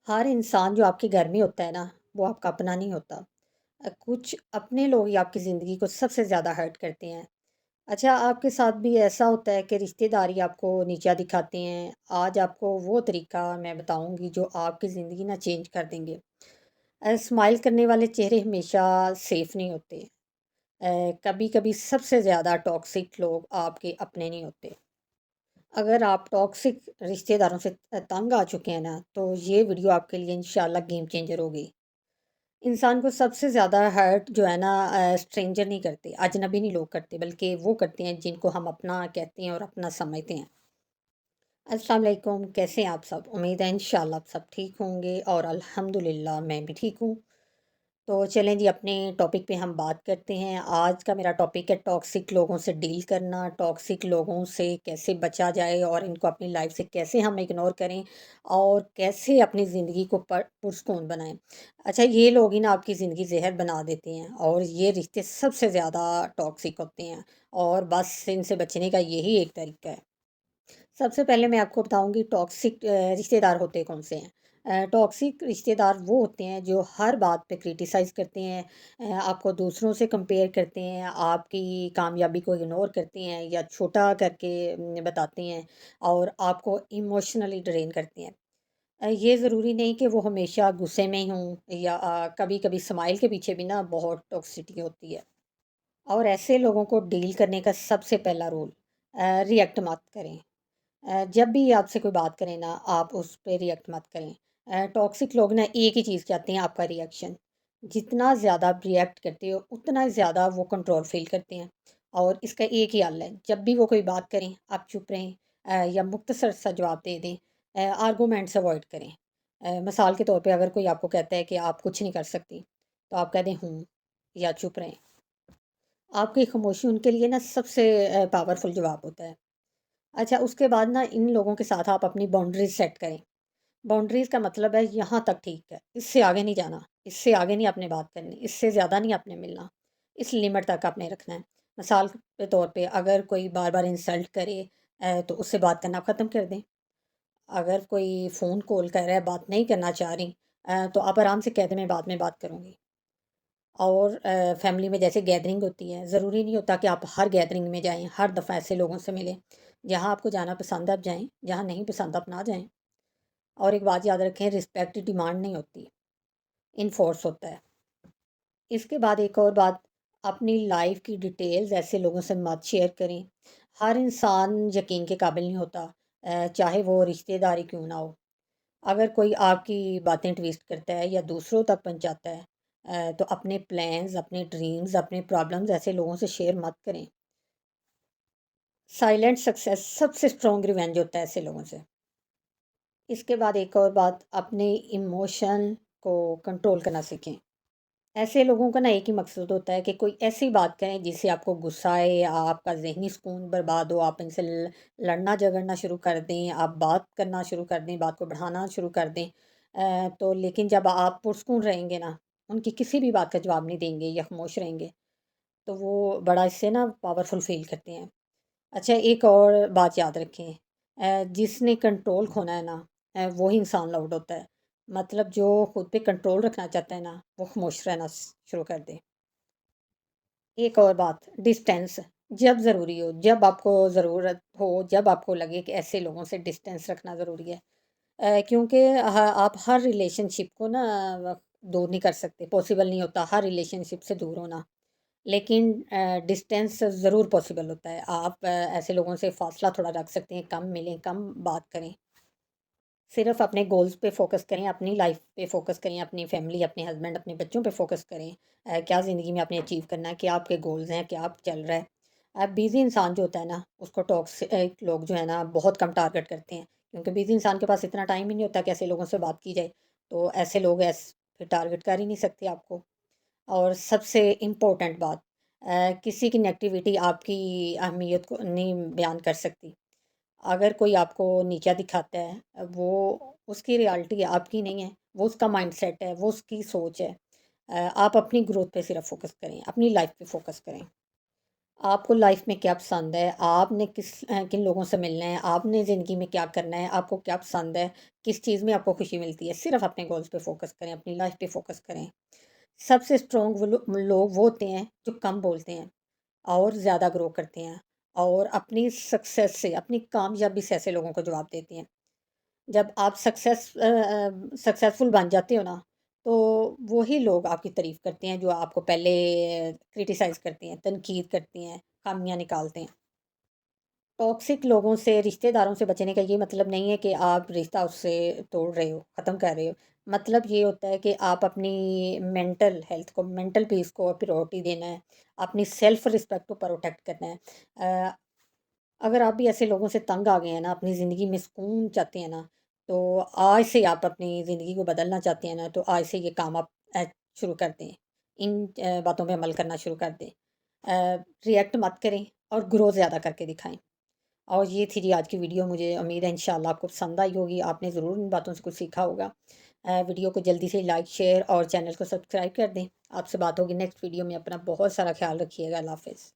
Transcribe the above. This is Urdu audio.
ہر انسان جو آپ کے گھر میں ہوتا ہے نا، وہ آپ کا اپنا نہیں ہوتا۔ کچھ اپنے لوگ ہی آپ کی زندگی کو سب سے زیادہ ہرٹ کرتے ہیں۔ اچھا، آپ کے ساتھ بھی ایسا ہوتا ہے کہ رشتہ داری آپ کو نیچا دکھاتے ہیں؟ آج آپ کو وہ طریقہ میں بتاؤں گی جو آپ کی زندگی نہ چینج کر دیں گے۔ اسمائل کرنے والے چہرے ہمیشہ سیف نہیں ہوتے۔ کبھی کبھی سب سے زیادہ ٹاکسک لوگ آپ کے اپنے نہیں ہوتے۔ اگر آپ ٹاکسک رشتہ داروں سے تنگ آ چکے ہیں نا، تو یہ ویڈیو آپ کے لیے انشاءاللہ گیم چینجر ہوگی۔ انسان کو سب سے زیادہ ہرٹ جو ہے نا، اسٹرینجر نہیں کرتے، اجنبی نہیں لوگ کرتے، بلکہ وہ کرتے ہیں جن کو ہم اپنا کہتے ہیں اور اپنا سمجھتے ہیں۔ السلام علیکم، کیسے ہیں آپ سب؟ امید ہے انشاءاللہ آپ سب ٹھیک ہوں گے، اور الحمدللہ میں بھی ٹھیک ہوں۔ تو چلیں جی، اپنے ٹاپک پہ ہم بات کرتے ہیں۔ آج کا میرا ٹاپک ہے ٹاکسک لوگوں سے ڈیل کرنا، ٹاکسک لوگوں سے کیسے بچا جائے اور ان کو اپنی لائف سے کیسے ہم اگنور کریں، اور کیسے اپنی زندگی کو پرسکون بنائیں۔ اچھا، یہ لوگ ہی نا آپ کی زندگی زہر بنا دیتے ہیں، اور یہ رشتے سب سے زیادہ ٹاکسک ہوتے ہیں، اور بس ان سے بچنے کا یہی ایک طریقہ ہے۔ سب سے پہلے میں آپ کو بتاؤں گی ٹاکسک رشتہ دار ہوتے کون سے ہیں۔ ٹاکسک رشتہ دار وہ ہوتے ہیں جو ہر بات پہ کرٹیسائز کرتے ہیں، آپ کو دوسروں سے کمپیئر کرتے ہیں، آپ کی کامیابی کو اگنور کرتے ہیں یا چھوٹا کر کے بتاتے ہیں، اور آپ کو ایموشنلی ڈرین کرتے ہیں۔ یہ ضروری نہیں کہ وہ ہمیشہ غصے میں ہوں، یا کبھی کبھی سمائل کے پیچھے بھی نا بہت ٹاکسٹی ہوتی ہے۔ اور ایسے لوگوں کو ڈیل کرنے کا سب سے پہلا رول، ریئیکٹ مت کریں۔ جب بھی آپ سے کوئی بات کریں نا، آپ اس پہ ریئیکٹ مت کریں۔ ٹاکسک لوگ نا ایک ہی چیز چاہتے ہیں، آپ کا ریئیکشن۔ جتنا زیادہ آپ ریئیکٹ کرتے ہو اتنا زیادہ وہ کنٹرول فیل کرتے ہیں، اور اس کا ایک ہی حل ہے، جب بھی وہ کوئی بات کریں آپ چپ رہیں، یا مختصر سا جواب دے دیں۔ آرگومنٹس اوائڈ کریں۔ مثال کے طور پہ اگر کوئی آپ کو کہتا ہے کہ آپ کچھ نہیں کر سکتی، تو آپ کہہ دیں ہوں، یا چپ رہیں۔ آپ کی خاموشی ان کے لیے نا سب سے پاورفل جواب ہوتا ہے۔ اچھا، اس کے بعد نا ان لوگوں کے ساتھ آپ اپنی باؤنڈریز سیٹ کریں۔ باؤنڈریز کا مطلب ہے یہاں تک ٹھیک ہے، اس سے آگے نہیں جانا، اس سے آگے نہیں آپ نے بات کرنی، اس سے زیادہ نہیں آپ نے ملنا، اس لمٹ تک آپ نے رکھنا ہے۔ مثال کے طور پہ اگر کوئی بار بار انسلٹ کرے، تو اس سے بات کرنا آپ ختم کر دیں۔ اگر کوئی فون کال کر رہا ہے، بات نہیں کرنا چاہ رہی، تو آپ آرام سے کہہ دیں میں بعد میں بات کروں گی۔ اور فیملی میں جیسے گیدرنگ ہوتی ہے، ضروری نہیں ہوتا کہ آپ ہر گیدرنگ میں جائیں، ہر دفعہ ایسے لوگوں سے ملیں۔ جہاں آپ کو جانا پسند ہے آپ جائیں، جہاں نہیں پسند آپ نہ جائیں۔ اور ایک بات یاد رکھیں، رسپیکٹ ڈیمانڈ نہیں ہوتی، انفورس ہوتا ہے۔ اس کے بعد ایک اور بات، اپنی لائف کی ڈیٹیلز ایسے لوگوں سے مت شیئر کریں۔ ہر انسان یقین کے قابل نہیں ہوتا، چاہے وہ رشتہ داری کیوں نہ ہو۔ اگر کوئی آپ کی باتیں ٹویسٹ کرتا ہے یا دوسروں تک پہنچاتا ہے، تو اپنے پلانز، اپنے ڈریمز، اپنے پرابلمز ایسے لوگوں سے شیئر مت کریں۔ سائلنٹ سکسیس سب سے اسٹرانگ ریونج ہوتا ہے ایسے لوگوں سے۔ اس کے بعد ایک اور بات، اپنے ایموشن کو کنٹرول کرنا سیکھیں۔ ایسے لوگوں کا نا ایک ہی مقصد ہوتا ہے کہ کوئی ایسی بات کریں جس سے آپ کو غصہ آئے، یا آپ کا ذہنی سکون برباد ہو، آپ ان سے لڑنا جھگڑنا شروع کر دیں، آپ بات کرنا شروع کر دیں، بات کو بڑھانا شروع کر دیں۔ تو لیکن جب آپ پرسکون رہیں گے نا، ان کی کسی بھی بات کا جواب نہیں دیں گے یا خاموش رہیں گے، تو وہ بڑا اس سے نا پاورفل فیل کرتے ہیں۔ اچھا، ایک اور بات یاد رکھیں، جس نے کنٹرول کھونا ہے نا، وہی انسان لاؤڈ ہوتا ہے۔ مطلب جو خود پہ کنٹرول رکھنا چاہتا ہے نا، وہ خاموش رہنا شروع کر دے۔ ایک اور بات، ڈسٹینس جب ضروری ہو، جب آپ کو ضرورت ہو، جب آپ کو لگے کہ ایسے لوگوں سے ڈسٹینس رکھنا ضروری ہے۔ کیونکہ آپ ہر ریلیشن شپ کو نا دور نہیں کر سکتے، پاسبل نہیں ہوتا ہر ریلیشن شپ سے دور ہونا، لیکن ڈسٹینس ضرور پاسبل ہوتا ہے۔ آپ ایسے لوگوں سے فاصلہ تھوڑا رکھ سکتے ہیں، کم ملیں، کم بات کریں، صرف اپنے گولز پہ فوکس کریں، اپنی لائف پہ فوکس کریں، اپنی فیملی، اپنے ہسبینڈ، اپنے بچوں پہ فوکس کریں۔ کیا زندگی میں آپ نے اچیو کرنا ہے، کیا آپ کے گولز ہیں، کیا آپ چل رہا ہے۔ بیزی انسان جو ہوتا ہے نا، اس کو ٹاکسک لوگ جو ہے نا بہت کم ٹارگٹ کرتے ہیں، کیونکہ بیزی انسان کے پاس اتنا ٹائم ہی نہیں ہوتا کہ ایسے لوگوں سے بات کی جائے، تو ایسے لوگ پھر ٹارگٹ کر ہی نہیں سکتے آپ کو۔ اور سب سے امپورٹنٹ بات، کسی کی نیگیٹیوٹی آپ کی اہمیت کو نہیں بیان کر سکتی۔ اگر کوئی آپ کو نیچا دکھاتا ہے، وہ اس کی ریالٹی ہے، آپ کی نہیں ہے، وہ اس کا مائنڈ سیٹ ہے، وہ اس کی سوچ ہے۔ آپ اپنی گروتھ پہ صرف فوکس کریں، اپنی لائف پہ فوکس کریں۔ آپ کو لائف میں کیا پسند ہے، آپ نے کن لوگوں سے ملنا ہے، آپ نے زندگی میں کیا کرنا ہے، آپ کو کیا پسند ہے، کس چیز میں آپ کو خوشی ملتی ہے، صرف اپنے گولز پہ فوکس کریں، اپنی لائف پہ فوکس کریں۔ سب سے اسٹرانگ لوگ وہ ہوتے ہیں جو کم بولتے ہیں اور زیادہ گرو کرتے ہیں، اور اپنی سکسیس سے، اپنی کامیابی سے ایسے لوگوں کو جواب دیتے ہیں۔ جب آپ سکسیسفل بن جاتے ہو نا، تو وہی لوگ آپ کی تعریف کرتے ہیں جو آپ کو پہلے کرٹیسائز کرتے ہیں، تنقید کرتے ہیں، خامیاں نکالتے ہیں۔ ٹاکسک لوگوں سے، رشتہ داروں سے بچنے کا یہ مطلب نہیں ہے کہ آپ رشتہ اس سے توڑ رہے ہو، ختم کر رہے ہو۔ مطلب یہ ہوتا ہے کہ آپ اپنی مینٹل ہیلتھ کو، مینٹل پیس کو پریورٹی دینا ہے، اپنی سیلف رسپیکٹ کو پروٹیکٹ کرنا ہے۔ اگر آپ بھی ایسے لوگوں سے تنگ آ گئے ہیں نا، اپنی زندگی میں سکون چاہتے ہیں نا، تو آج سے آپ اپنی زندگی کو بدلنا چاہتے ہیں نا، تو آج سے یہ کام آپ شروع کر دیں، ان باتوں پہ عمل کرنا شروع کر دیں۔ ریئیکٹ مت کریں اور گرو زیادہ کر کے دکھائیں۔ اور یہ تھی جی آج کی ویڈیو، مجھے امید ہے انشاءاللہ آپ کو پسند آئی ہوگی، آپ نے ضرور ان باتوں سے کچھ سیکھا ہوگا۔ ویڈیو کو جلدی سے لائک، شیئر اور چینل کو سبسکرائب کر دیں۔ آپ سے بات ہوگی نیکسٹ ویڈیو میں، اپنا بہت سارا خیال رکھیے گا۔ اللہ حافظ۔